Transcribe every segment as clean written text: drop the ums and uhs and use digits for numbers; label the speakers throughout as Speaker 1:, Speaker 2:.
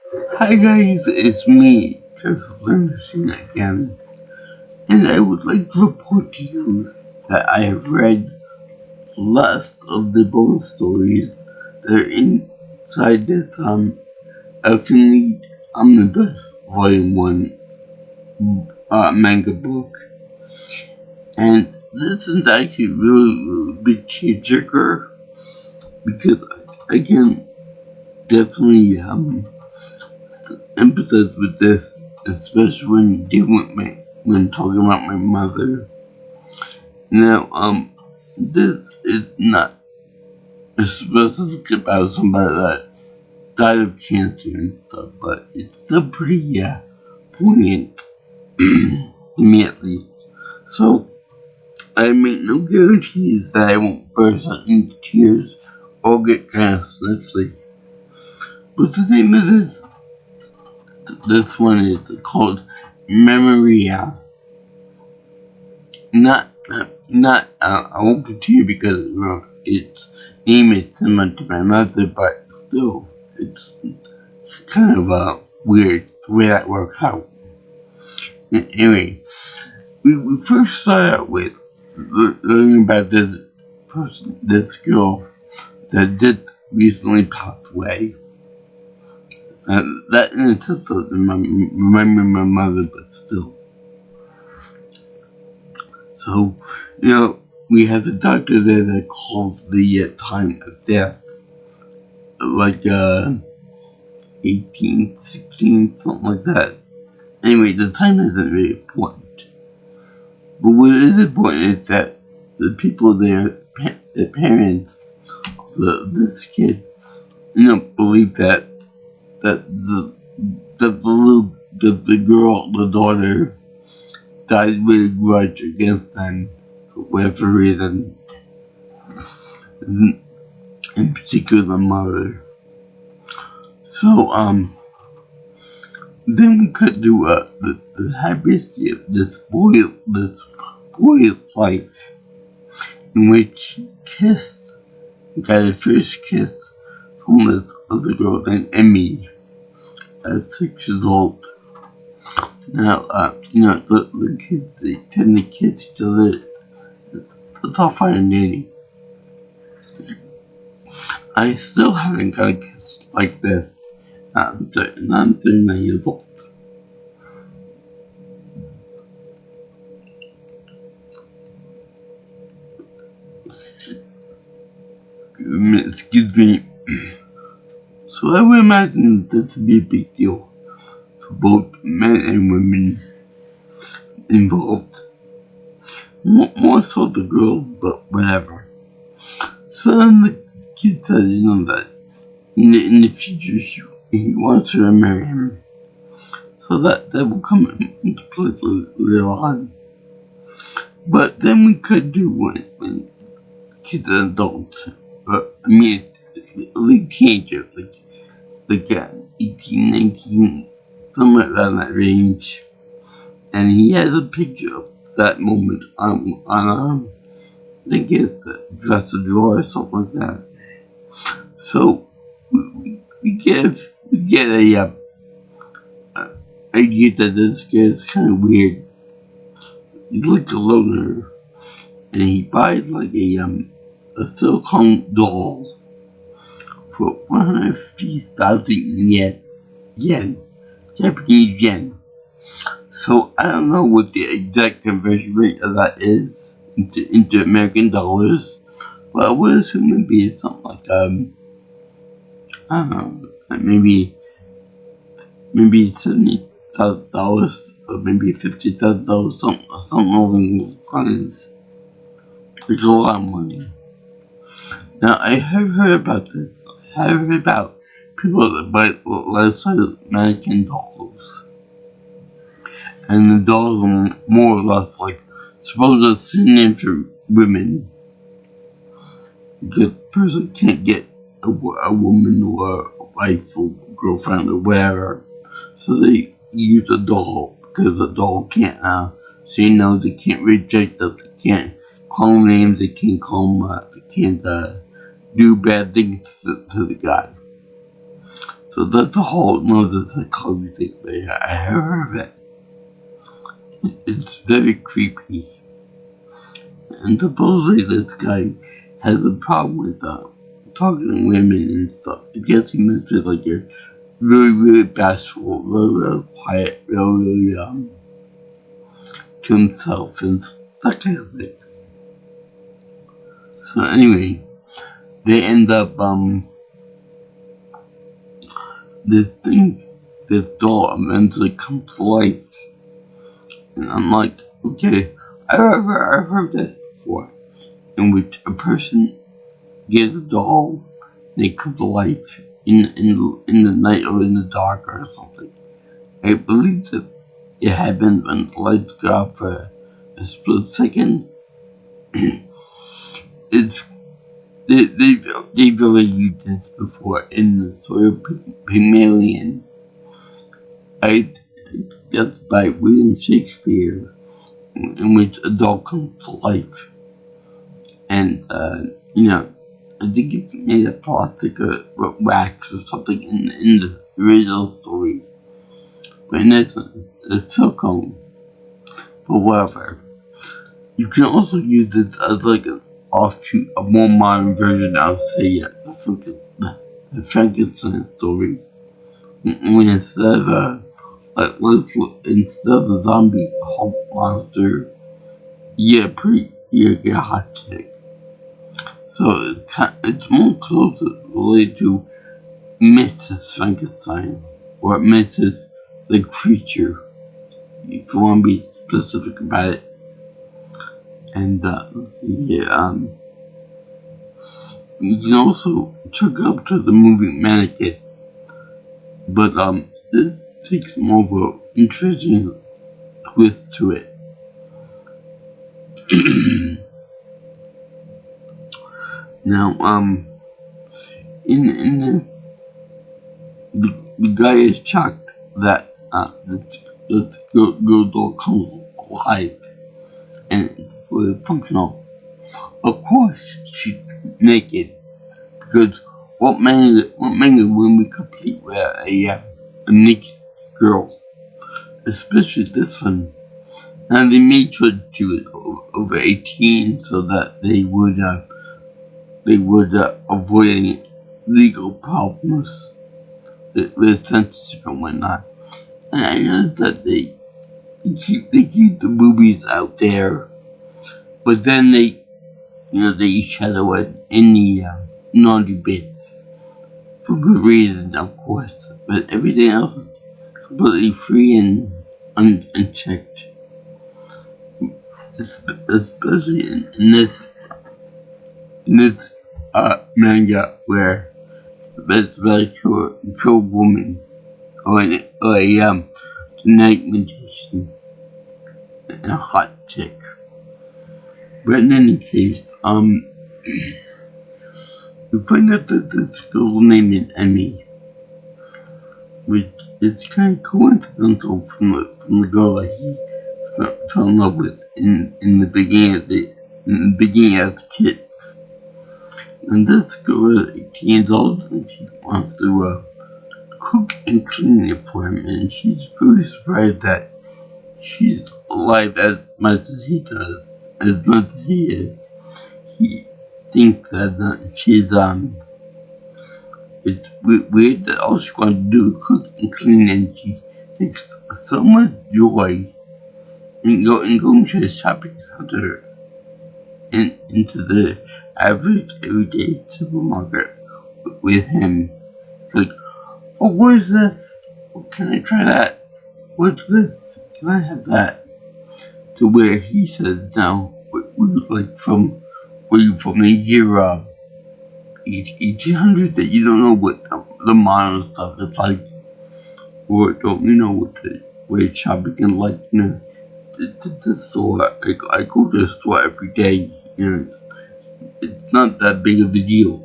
Speaker 1: Hi guys, it's me, Joseph Anderson again, and I would like to report to you that I have read the last of the bonus stories that are inside this Elfen Omnibus Volume 1 manga book. And this is actually really big tearjerker because I can definitely empathize with this, especially when dealing with when talking about my mother. Now, this is not specific about somebody that died of cancer and stuff, but it's still pretty, poignant to me at least. So, I make no guarantees that I won't burst out into tears or get kind of sniffly. But the name of this one is called Memoria. I won't continue because its name is similar to my mother, but still, it's kind of weird the way that worked out. Anyway, we first started out with learning about this girl that did recently pass away. That in itself doesn't remember my mother, but still. So, we have the doctor there that calls the time of death, like 18, 16, something like that. Anyway, the time isn't really important. But what is important is that the people there, the parents of this kid, believe that the girl, the daughter, died with a grudge against them for whatever reason, in particular the mother. So, then we could do the happiest of this boy's life, in which he got his first kiss from this other girl named Emmy at 6 years old. Now, the kids, they tend to kiss each other. It's all fine and dandy. I still haven't got a kiss like this. I'm 39 years old. Excuse me. So I would imagine this would be a big deal for both men and women involved. More so the girl, but whatever. So then the kid says, that in the future he wants her to marry him. So that will come into place later on. But then we could do when kids are adults. Like teenagers, like 18, 19, somewhere around that range. And he has a picture of that moment on I think it's a drawer or something like that. So we get a idea that this guy is kind of weird. He's like a loner, and he buys like a silicone doll for 150,000 yen, Japanese yen. So I don't know what the exact conversion rate of that is into American dollars, but I would assume it'd be something like I don't know, maybe $70,000 or maybe $50,000, something along those lines. It's a lot of money. Now I have heard about this. I have heard about people that buy life-size mannequin dolls, and the dolls are more or less like supposed to stand in for women, because the person can't get a woman or a wife or girlfriend or whatever, so they use a doll because the doll can't say no, they can't reject them, they can't call them names, they can't call them, they can't do bad things to the guy. So that's a whole nother psychology thing, but yeah, I have heard of it. It's very creepy. And supposedly this guy has a problem with talking to women and stuff. I guess he must be like a really bashful, really quiet, really to himself and that kind of thing. So anyway, they end up this doll eventually comes to life, and I'm like, okay, I've heard this before, in which a person gets a doll, they come to life in the night or in the dark or something. I believe that it happens when the lights go out for a split second. They've already used this before in the story of Pygmalion. I guess by William Shakespeare, in which a doll comes to life, and I think it's made of plastic or wax or something in the original story, but in this one, it's silicone. But whatever. You can also use this as like an offshoot, a more modern version of, say, the Frankenstein story. When instead of a zombie Hulk monster, you get a hot chick. So it's more closely related to Mrs. Frankenstein, or Mrs. the creature, if you want to be specific about it. And you can also check out to the movie Mannequin, but this takes more of an interesting twist to it. Now, in this, the guy is shocked that this girl doll comes alive and it's fully functional. Of course, she's naked, because what many women complete with a naked girl, especially this one. And they made sure to do it over 18 so that they would avoid any legal problems with censorship and whatnot. And I know that they keep the movies out there, but then they shadow it in the naughty bits for good reason, of course. But everything else is completely free and unchecked. Especially in this manga where it's about a woman or a genetic mutation and a hot chick. But in any case, you find out that this girl's name is Emmy, which is kind of coincidental from the girl that he fell in love with in the beginning as kids. And this girl is 18 years old and she wants to cook and clean it for him, and she's really surprised that she's alive as much as he does, as much as he is. He thinks that she's it's weird that all she wants to do is cook and clean, and she takes so much joy in going to the shopping center and into the average everyday supermarket with him. It's like, oh, what is this? Can I try that? What's this? Can I have that? To where he says now, were you from the year 1800 that you don't know what the modern stuff is like, or don't you know what the way shopping is like? The store, I go to the store every day. It's not that big of a deal.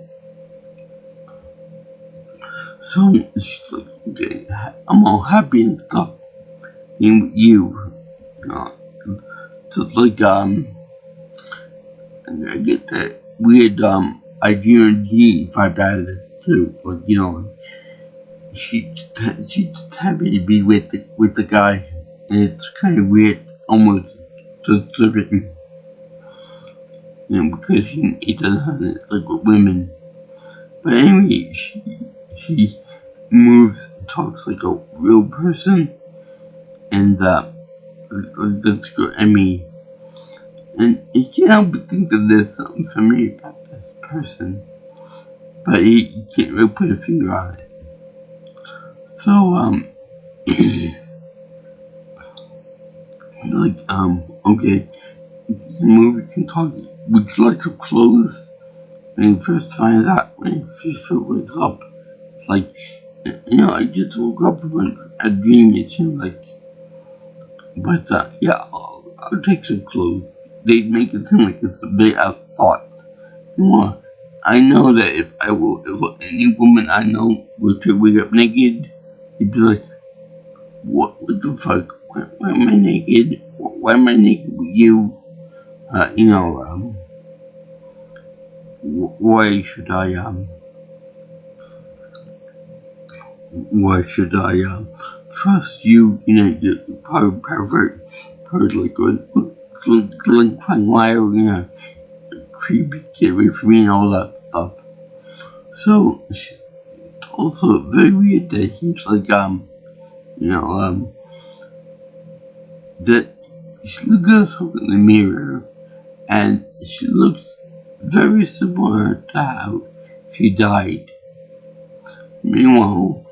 Speaker 1: So she's like, okay, I'm all happy and stuff being with you. Just like and I get that weird idea and vibe out of this too. Like, she's just happy to be with the guy, and it's kind of weird, almost disturbing, because he doesn't have it like with women. But anyway, she moves, talks like a real person, and let's go Emmy. And he can't help but think that there's something familiar about this person, but he can't really put a finger on it. So, okay, the movie can talk. Would you like your clothes? When he first finds out, when he first wakes up, it's like, I just woke up from a dream, it seems like. But, yeah, I'll take some clothes. They make it seem like it's a bit of thought. I know that if any woman I know were to wake up naked, you'd be like, what the fuck? Why am I naked? Why am I naked with you? Why should I trust you? You're probably pervert, probably like a crying liar, creepy, get away from me and all that stuff. So, it's also very weird that he's like, that she looks at herself in the mirror, and she looks very similar to how she died. Meanwhile,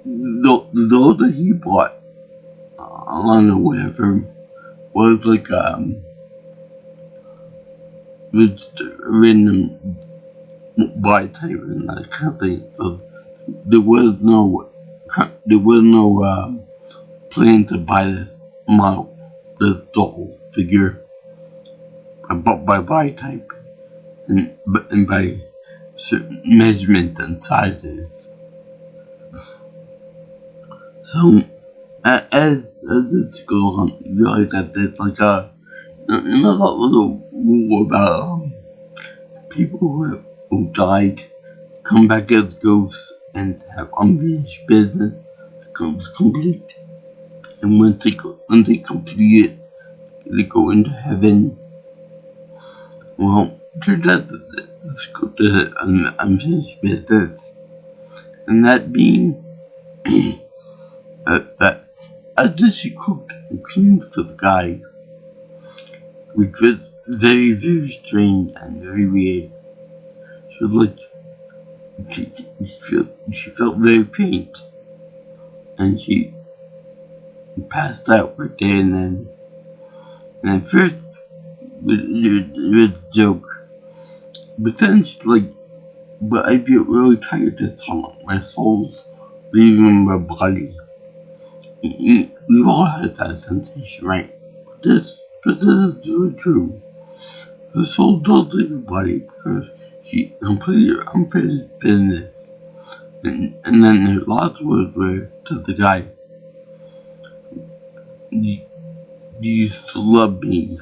Speaker 1: the doll that he bought, I don't know, whatever, was like, with random body type and that kind of thing. So there was no plan to buy this model, this doll figure, by body type and by certain measurements and sizes. So as this goes on, you realize that there's like another little rule about people who died come back as ghosts and have unfinished business to complete. And once they complete it, they go into heaven. Well, turns out that let's go to unfinished business, and that being that after she cooked and cleaned for the guy, which was very, very strange and very weird. She was like, she felt very faint, and she passed out right there and then. And at first, it was a joke, but then she's like, but I feel really tired this time. My soul's leaving my body. We've all had that sensation, right? But this is really true. Her soul does leave her body because she completed her unfinished business. And then her last words were to the guy, you used to love me.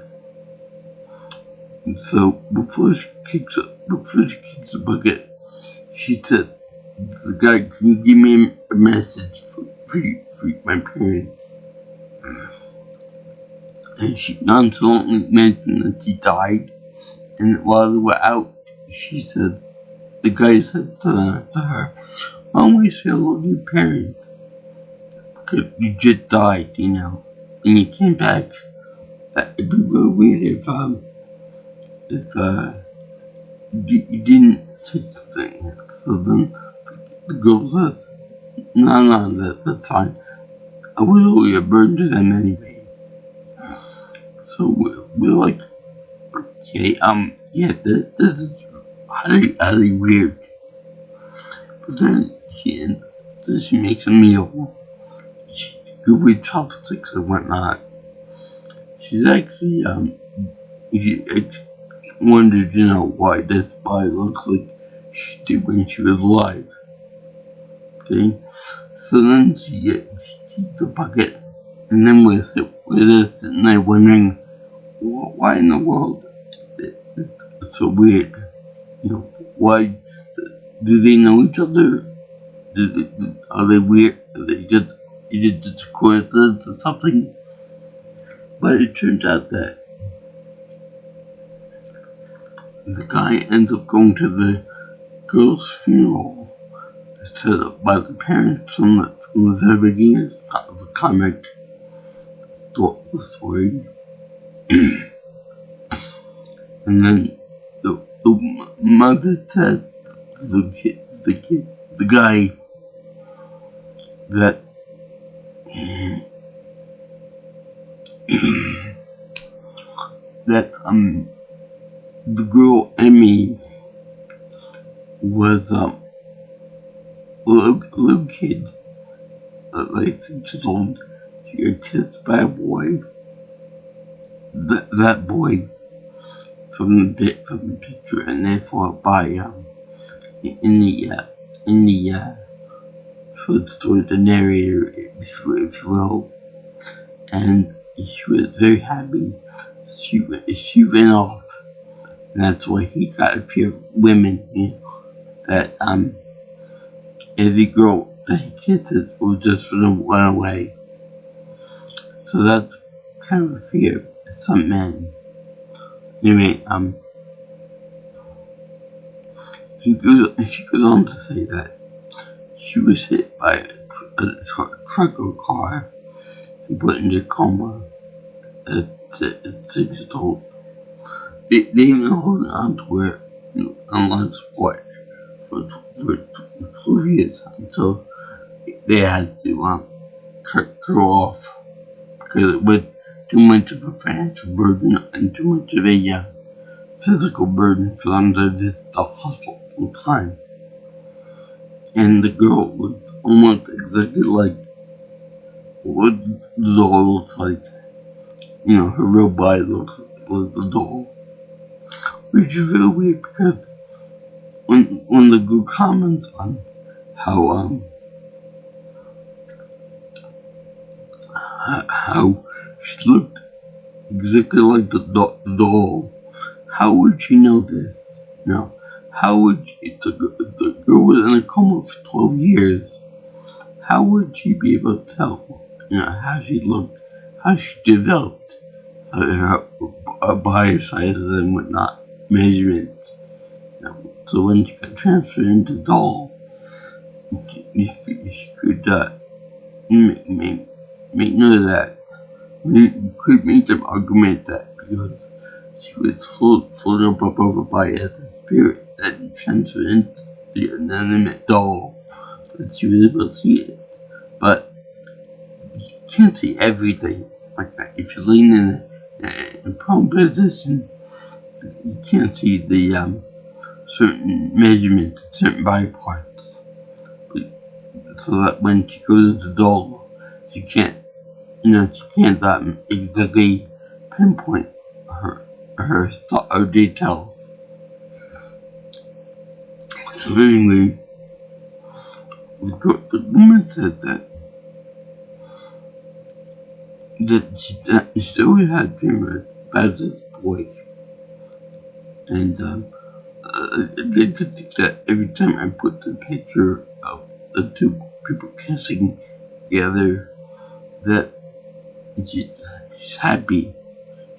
Speaker 1: So before she kicks the bucket, she said, the guy, can you give me a message for my parents? And she nonchalantly mentioned that she died, and while they were out, the guy said to her, why don't we say hello to your parents? Because you just died, and you came back. It'd be real weird if you didn't say something. So then the girl says, no, that's fine. I was only a burden to them anyway. So we're like, okay, yeah, this is highly weird. But then she makes a meal. She good with chopsticks and whatnot. She's actually, she wondered, why this body looks like she did when she was alive. Okay? So then she takes the bucket, and then we're sitting there wondering, why in the world it's so weird? Why do they know each other? Are they weird? Are they just a coincidence or something? But it turns out that the guy ends up going to the girl's funeral set up by the parents from the very beginning of the comic story. And then the mother said to the guy that that the girl Emmy was a little kid, like 6 years old. She got kissed by a boy. That boy from the picture, and therefore by in the short story, the narrator, if you will, and she was very happy. She ran off, and that's why he got a fear of women. You know, that every girl that he kisses will just run away. So that's kind of a fear of some men. Anyway, she goes on to say that she was hit by a truck or car and put into a coma at 6 years old. They even holding on to her on life support for 12 years until they had to cut her off because it was too much of a financial burden and too much of a physical burden for them to visit the hospital full time. And the girl was almost exactly like what the doll looked like. You know, her real body looked like the doll. Which is really weird because when the girl comments on how she looked exactly like the doll, how would she know this? No. How would the girl was in a coma for 12 years? How would she be able to tell, how she looked, how she developed, her body sizes and whatnot, measurements? So when she got transferred into doll, she could make note of that. You could make them argument that because she was floated up above her body as a spirit that transferred into the inanimate doll, that she was able to see it. But you can't see everything like that. If you lean in a prone position, you can't see the certain measurements, certain body parts. So that when she goes to the doll, she can't exactly pinpoint her details. So anyway, the woman said that she always had a dream about this boy, and they could think that every time I put the picture of the two people kissing together, that she's happy,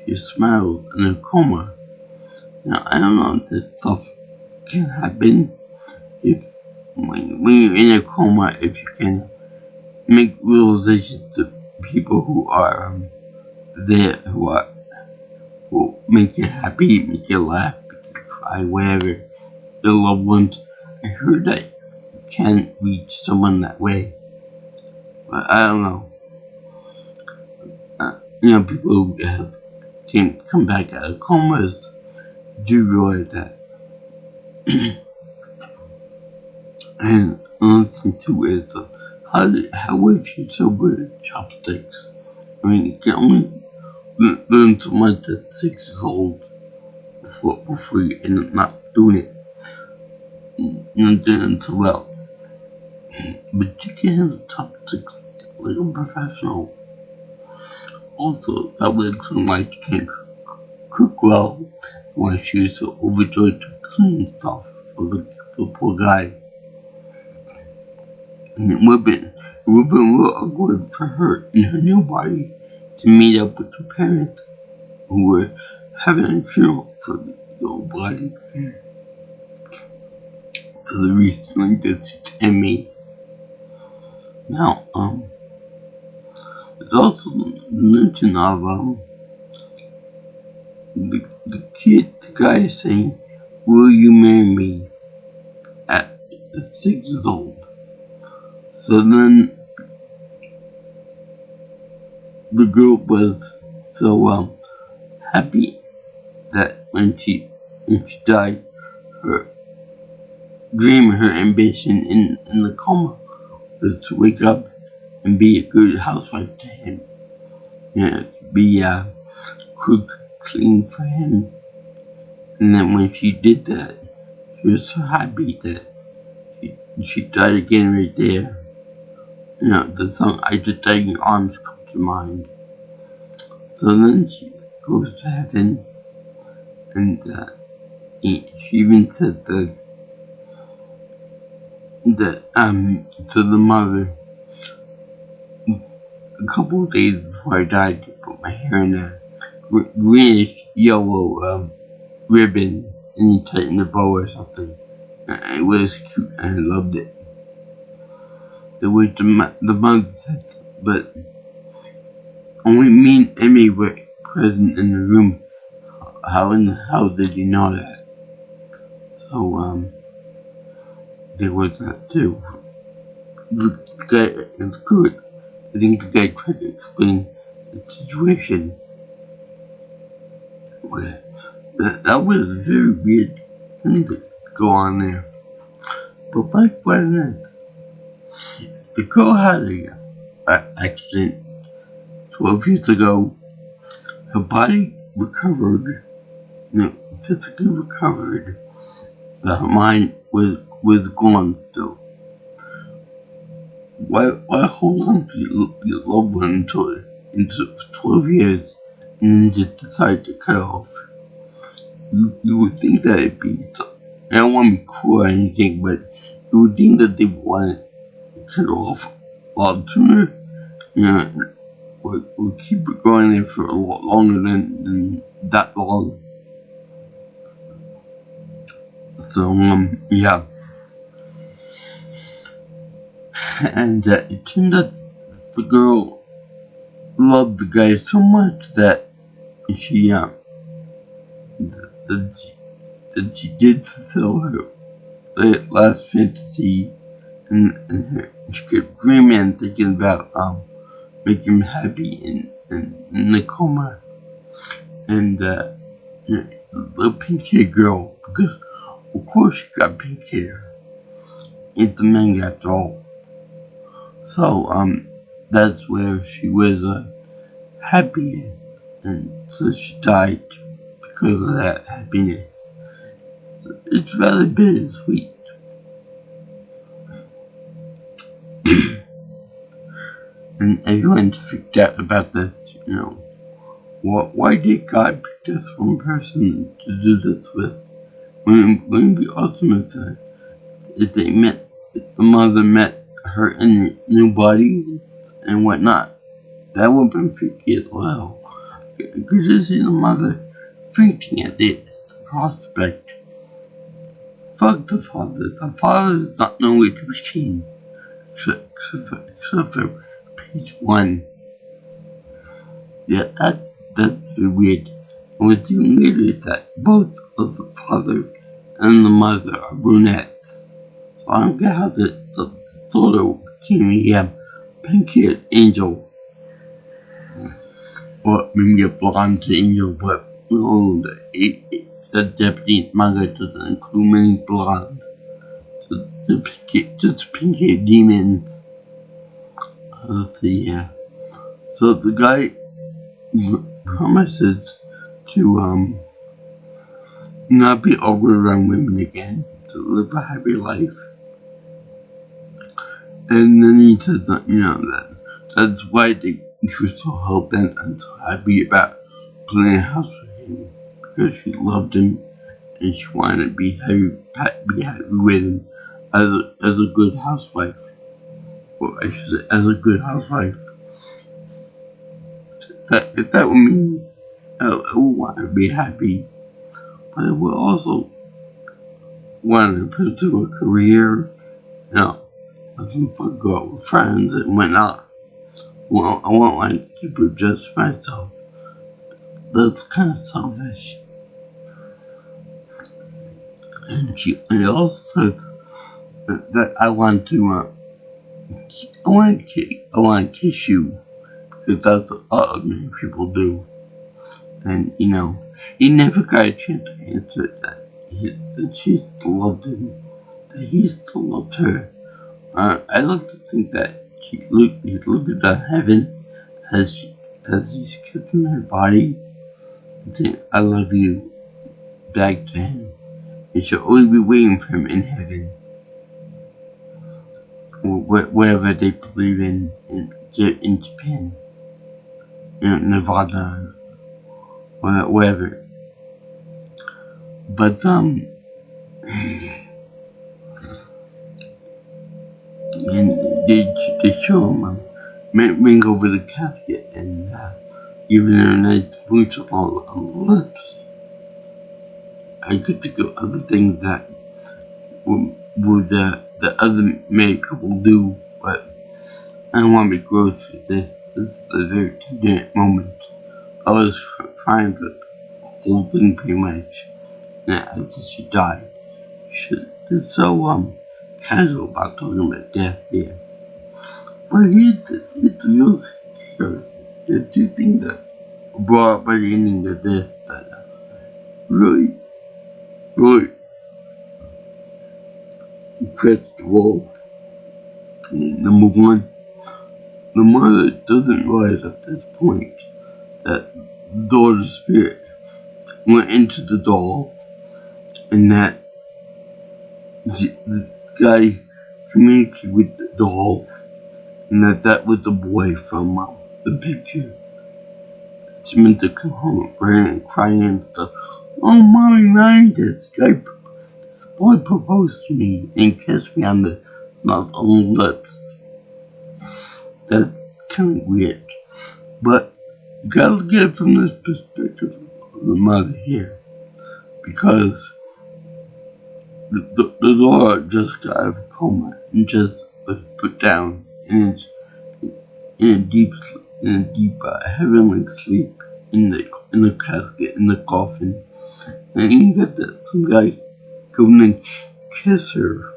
Speaker 1: she smiles in a coma. Now I don't know if this stuff can happen if when you're in a coma, if you can make realizations to people who are there, who make you happy, make you laugh, make you cry, whatever, your loved ones. I heard that you can reach someone that way, but I don't know. People who can come back out of comas do realize that. And another thing too is how was she so good at chopsticks? I mean, you can only learn so much at 6 years old before you end up not doing it. Not doing it so well. But you can handle chopsticks like a professional. Also, that would explain why she can't cook well, why she was so overjoyed to clean stuff for the poor guy. And it would been real awkward for her in her new body to meet up with her parents who were having a funeral for the old body for the recently deceased Emmy. Now, there's also mention of the guy saying, "Will you marry me?" at 6 years old. So then the girl was so happy that when she died, her dream, her ambition in the coma was to wake up and be a good housewife to him. Be cook, clean for him. And then when she did that, she was so happy that she died again right there. The song "I Just Died in Your Arms" comes to mind. So then she goes to heaven, and she even said to the mother, a couple of days before I died, to put my hair in a greenish yellow ribbon, and you tighten the bow or something. And it was cute, and I loved it. The way the mother said, but only me and Emmy were present in the room. How in the hell did you know that? So there was that too. The guy is good. I think the guy tried to explain the situation. Where that was a very weird thing to go on there. But back when the girl had a accident 12 years ago, her body recovered, physically recovered, but her mind was gone still. Why hold on to your loved one into 12 years and then just decide to cut it off? You would think that it'd be, I don't want to be cruel or anything, but you would think that they would want to cut it off a lot sooner. We'll keep it going there for a lot longer than that long. So, yeah. And it turned out the girl loved the guy so much that she did fulfill her last fantasy, and she kept dreaming and thinking about making him happy in the coma. And the pink hair girl, because of course she got pink hair. It's the manga after all. So that's where she was happiest, and so she died because of that happiness. It's rather bittersweet. And everyone's freaked out about this, Why did God pick this one person to do this with? Wouldn't it be ultimate if the mother met her in the new body and whatnot? That would have been freaky as well. Could you see the mother fainting at the prospect? Fuck the father. The father is not nowhere to be seen. Except for page 1. Yeah, that's weird. And what's even weirder is that both of the father and the mother are brunettes. So I don't get how the daughter became a pink-haired angel. Or maybe a blonde angel, but the Japanese manga doesn't include many blondes. So just pink-haired demons. Let's see, yeah. So the guy promises to not be awkward around women again, to live a happy life. And then he says that that's why she was so hell-bent and so happy about playing a house with him, because she loved him and she wanted to be happy with him as a good housewife. or I should say, as a good housewife. If that were me, I would want to be happy, but I would also want to pursue a career, have some fun, go out with friends and whatnot. Well, I won't like to keep it just myself. That's kind of selfish. And also said that I want to kiss you, because that's what other many people do. And he never got a chance to answer that she still loved him, that he still loved her. I like to think that he looked at heaven as he's kissing her body, and saying, "I love you," back to him. And she'll always be waiting for him in heaven, or whatever they believe in Japan, Nevada, or whatever. But and they show him ring over the casket and giving her a nice smooch on the lips. I could think of other things that would the other married couple do, but I don't want to be gross with this. This is a very tender moment. I was crying for the whole thing pretty much, and after she died. It's so casual about talking about death there. But here's the real kicker. There's two things that brought up by the ending of this that really impressed the world. Number one, the mother doesn't realize at this point that the daughter's spirit went into the doll, and that the guy communicated with the doll, and that was the boy from the picture. She meant to come home and crying and stuff. "Oh, mommy, this boy proposed to me and kissed me on the lips." That's kind of weird, but you gotta look at it from this perspective of the mother here, because the daughter just got out of a coma and just was put down in a deep heavenly sleep in the casket, in the coffin, and you got some guy come and kiss her.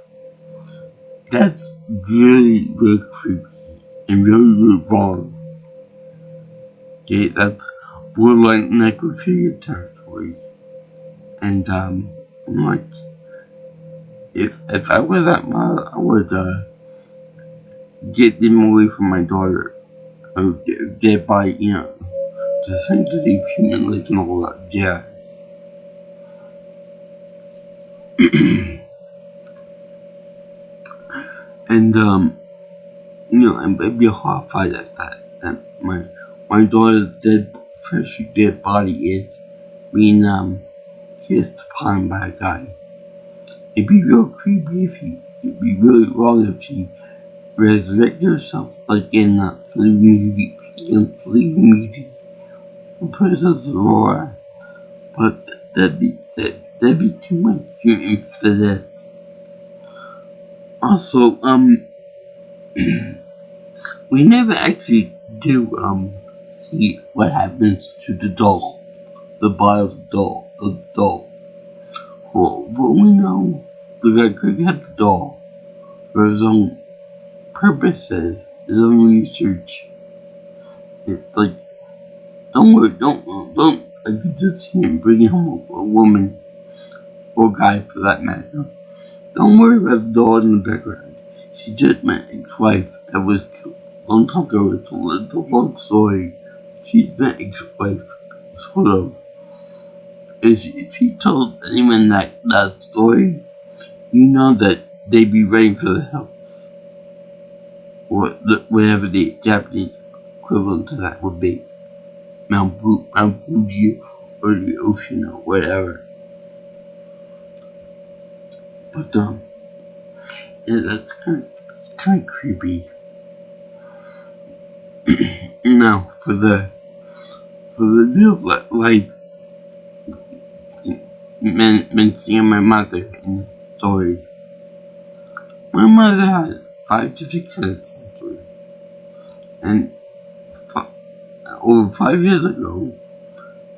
Speaker 1: That's really, really creepy and really, really wrong. Okay, that's borderline necrophilia territory. And I'm like, if I were that mother, I would get them away from my daughter, or get by, the sanctity of human life and all that jazz. And I'd be horrified at that my daughter's freshly dead body is being kissed upon by a guy. It'd be real creepy it'd be really wrong if she resurrected herself like in that Sleeping Beauty, Princess Aurora. But that'd be too much for this. Also, we never actually do see what happens to the doll, the body of the doll. For what we know, the guy could have the doll for his own purposes, his own research. It's like, don't worry, don't. I could just see him bringing home a woman, or guy for that matter. Don't worry about the doll in the background. She just my ex-wife that was killed a long time ago. It's a long story. She's my ex-wife, sort of. If she told anyone that story, you know that they'd be ready for the house, or whatever the Japanese equivalent to that would be, Mount Fuji, or the ocean, or whatever. But yeah, that's kind of creepy. Now, for the real life mentioning my mother in the story. My mother had 5 different kinds of cancer, and over 5 years ago,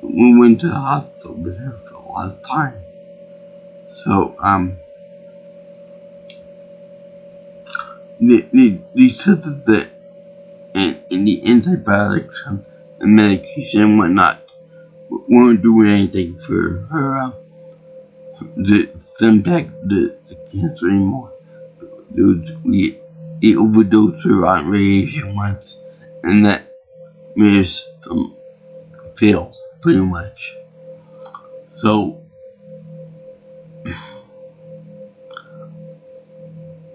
Speaker 1: we went to the hospital with her for the last time. So, they said that the antibiotics and the medication and whatnot weren't doing anything for her, the impact the cancer anymore. We overdosed her on radiation once, and that made her system fail, pretty much. So,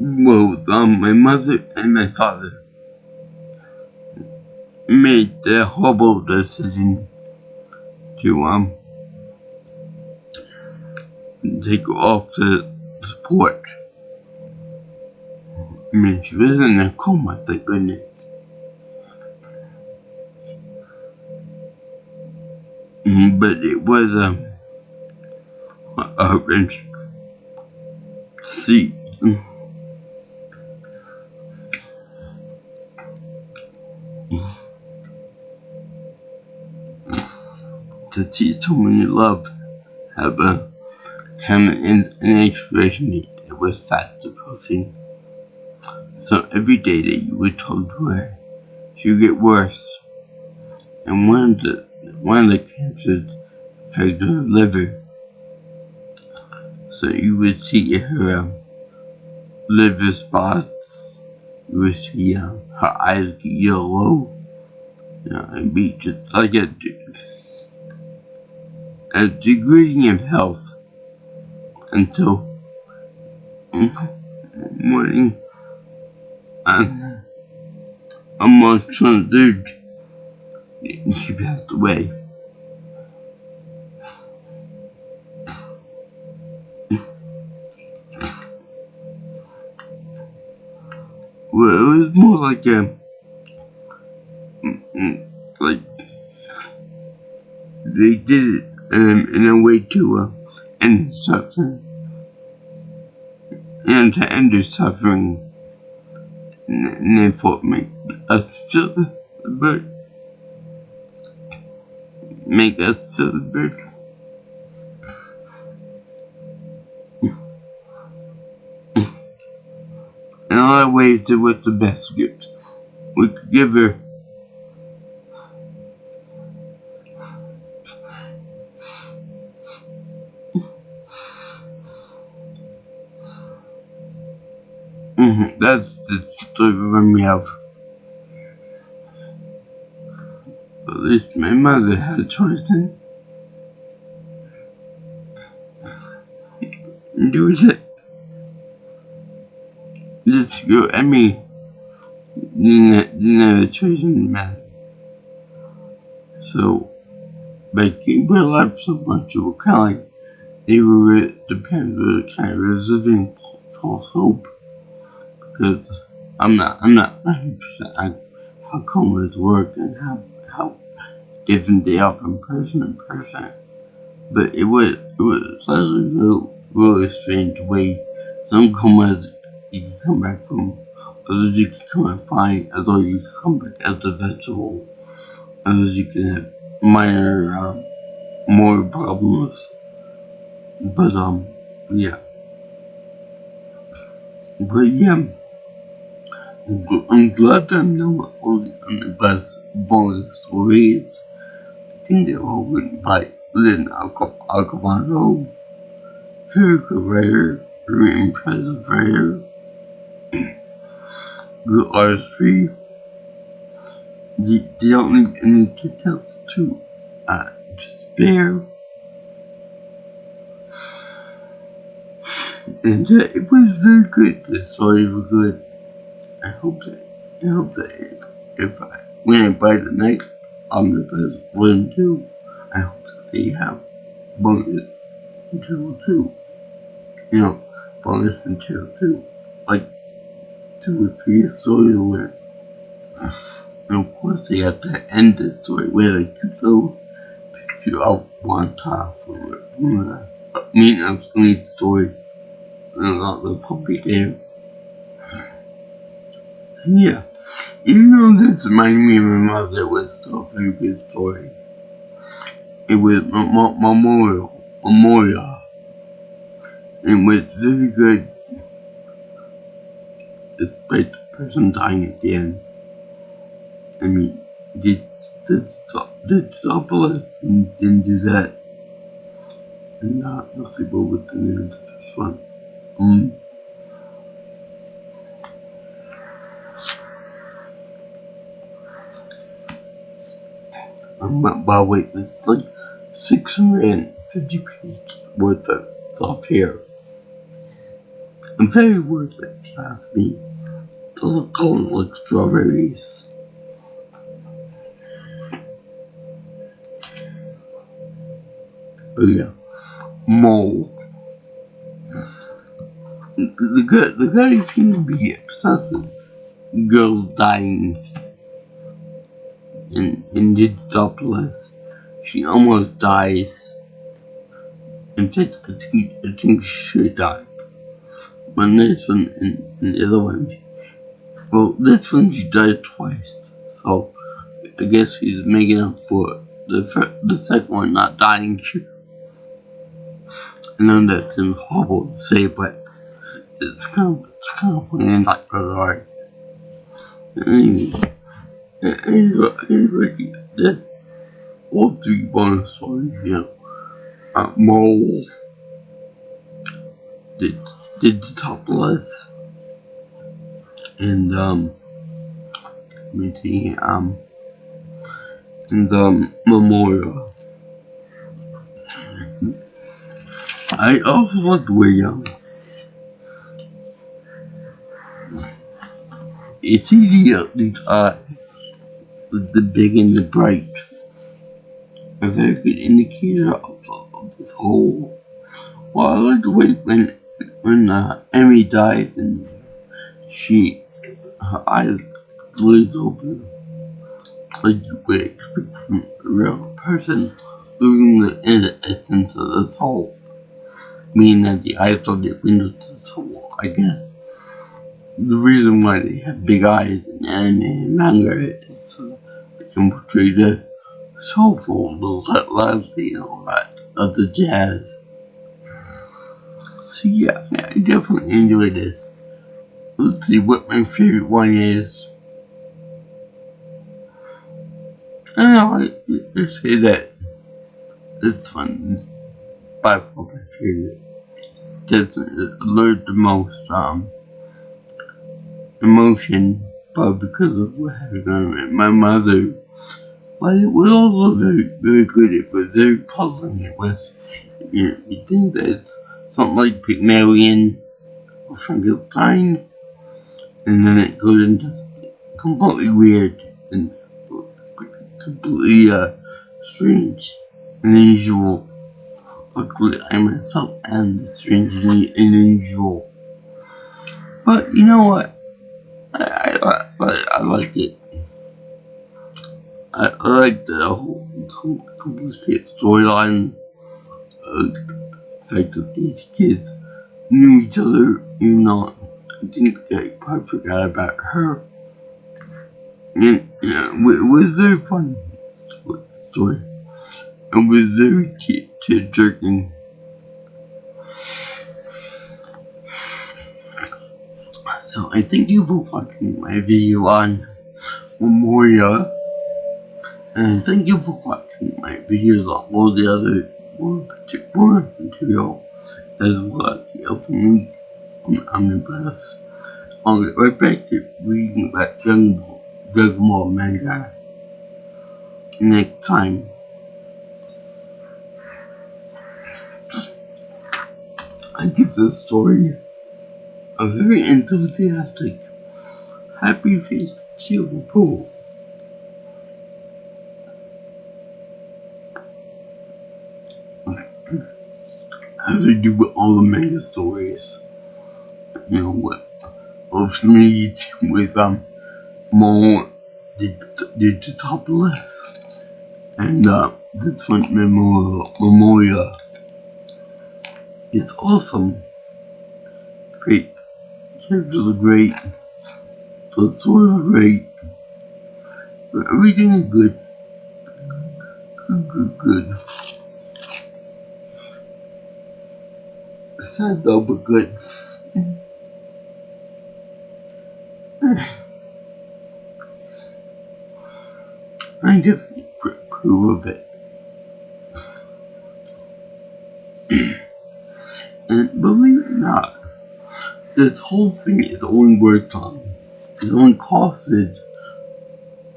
Speaker 1: my mother and my father made the horrible decision to take her off the support. I mean, she was in a coma, thank goodness. But it was a wrenching see to see someone you love have a kind of an expiration date. It was fast approaching. So every day that you were told to her, she would get worse. And one of the cancers affected her liver. So you would see her liver spots. You would see her eyes get yellow. It'd be just like a degrading of health until morning on March 23rd, she passed away. Well, it was more like like they did it in a way to end suffering, and to end her suffering, and they thought make us celebrate, make us celebrate. In a lot of ways, it was the best gift we could give her. That's the story we have. At least my mother had a choice in doing it. This girl, Emmy, didn't have a choice in the matter. So, by keeping her alive so much, it was kind of like they were dependent, kind of living false hope. Because I'm not 100% how comas work and how different they are from person to person. But it was a really strange way. Some comas you can come back from, others you can come back fine, others you can come back as a vegetable, others you can have minor more problems. But yeah. But yeah, I'm glad that I'm not only on the best bonus stories. I think they all went by Lynn Alcavano. Very good writer, very impressive writer, good artistry. They don't need any details to spare. And it was very good. The stories were good. I hope that if when I buy the next Omnibus 1 and 2, I hope that they have bonus material too. Bonus material too. Like 2 or 3 stories where And of course, they have to end the story where they took the picture of one time from the main on-screen story and got the puppy there. Yeah, even though this reminded me of my mother, it was still a very good story. It was Memoria. It was very good, despite the person dying at the end. I mean, did stop us and didn't do that. And nothing but with the name of the first one. But wait, it's like 650 pages worth of stuff here. And very worth it, if you ask me. Doesn't color like strawberries. Oh yeah, mold. The guy seems to be obsessed with girls dying. And did Doppler's. She almost dies. In fact, I think she should die. But this one and the other one, well, this one she died twice. So I guess she's making up for the second one not dying. I know that seems horrible to say, but it's kind of funny and not really hard. Anyway, that's all 3 bonus stories, Mole did the top list, and let me see, and Memoria. I also like the way you see these eyes with the big and the bright, a very good indicator of this whole. Well, I like the way when Emmy died and her eyes glazed over, like you would expect from a real person, losing the essence of the soul, meaning that the eyes are the window to the soul. I guess the reason why they have big eyes in anime and manga is so they can portray the soulful, the lively, and all that of the jazz. So yeah, I definitely enjoy this. Let's see what my favorite one is. I don't know, I say that this one is by far my favorite. Definitely learned the most emotion, but because of what happened with my mother. But it was also very, very good. It was very puzzling. It was, you think that it's something like Pygmalion or Frankenstein, and then it goes into completely weird and completely strange and unusual. Luckily, I myself am strange and unusual. But you know what? I like it. I like the whole complicated storyline. The fact that these kids knew each other, even though I think they probably forgot about her. And it was very fun story. It was very tear-jerking. So I thank you for watching my video on Memoria. And thank you for watching my videos on all the other bonus material, as well as the Elfen on Omibus. I'll get right back to reading about Dragon Ball manga next time. I give this story a very enthusiastic, happy-faced, cheerful pull. As I do with all the manga stories, with Smeed, with Mole, the top list. And this one, Memoria, it's awesome. Great. Characters are great. The stories are great. Everything is good. Good. Sad though, but good. I just approve of it. And believe it or not, this whole thing is only worked on. It's only costed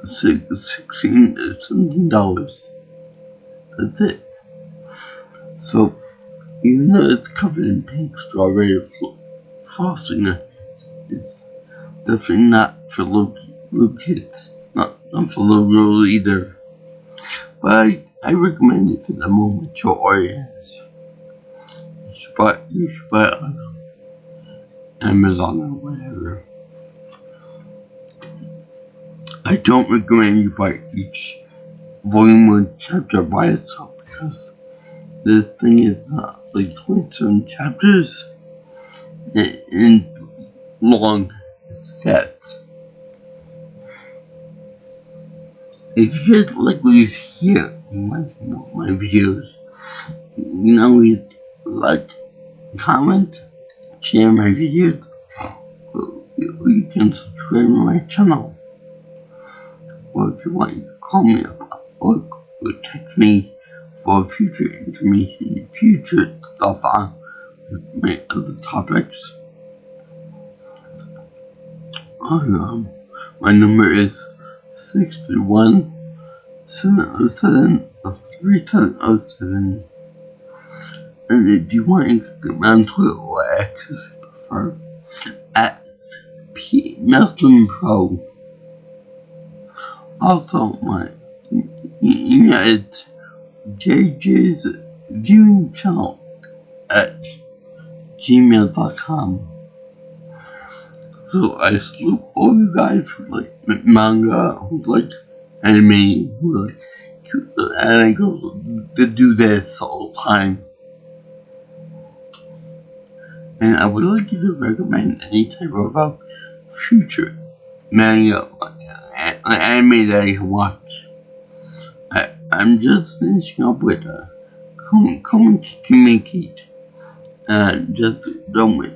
Speaker 1: $16 or $17. That's it. So, even though it's covered in pink strawberry frosting, it's definitely not for little kids. Not for little girls either. But I recommend it for the more mature audience. You should buy it on Amazon or whatever. I don't recommend you buy each volume 1 chapter by itself because this thing is like 27 chapters and long sets. If you guys like what you hear in my videos, you know, you like, comment, share my videos, you can subscribe to my channel. Or if you want, you can call me up or text me for future information, future stuff on my other topics. My number is 631-707-3707. And if you want, you can get me on Twitter or X if you prefer, at PMuslimPro. Also, my email is JJ's viewing channel at gmail.com. So I salute all you guys who like manga, who like anime, who like and I go to do this all the time. And I would like you to recommend any type of future manga anime that I can watch. I'm just finishing up with Communicate and just done with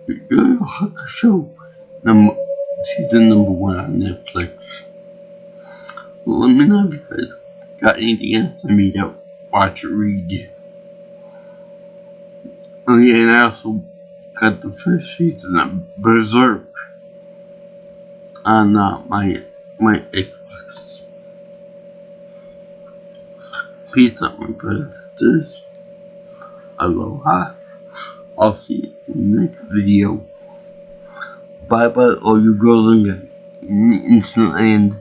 Speaker 1: Yu Hakusho season number 1 on Netflix. Let me know if you guys got anything else for me to watch or read. Oh yeah, and I also got the first season of Berserk on my Xbox. Peace out, my brothers and sisters. Aloha. I'll see you in the next video. Bye bye, all you girls and guys. Instant end.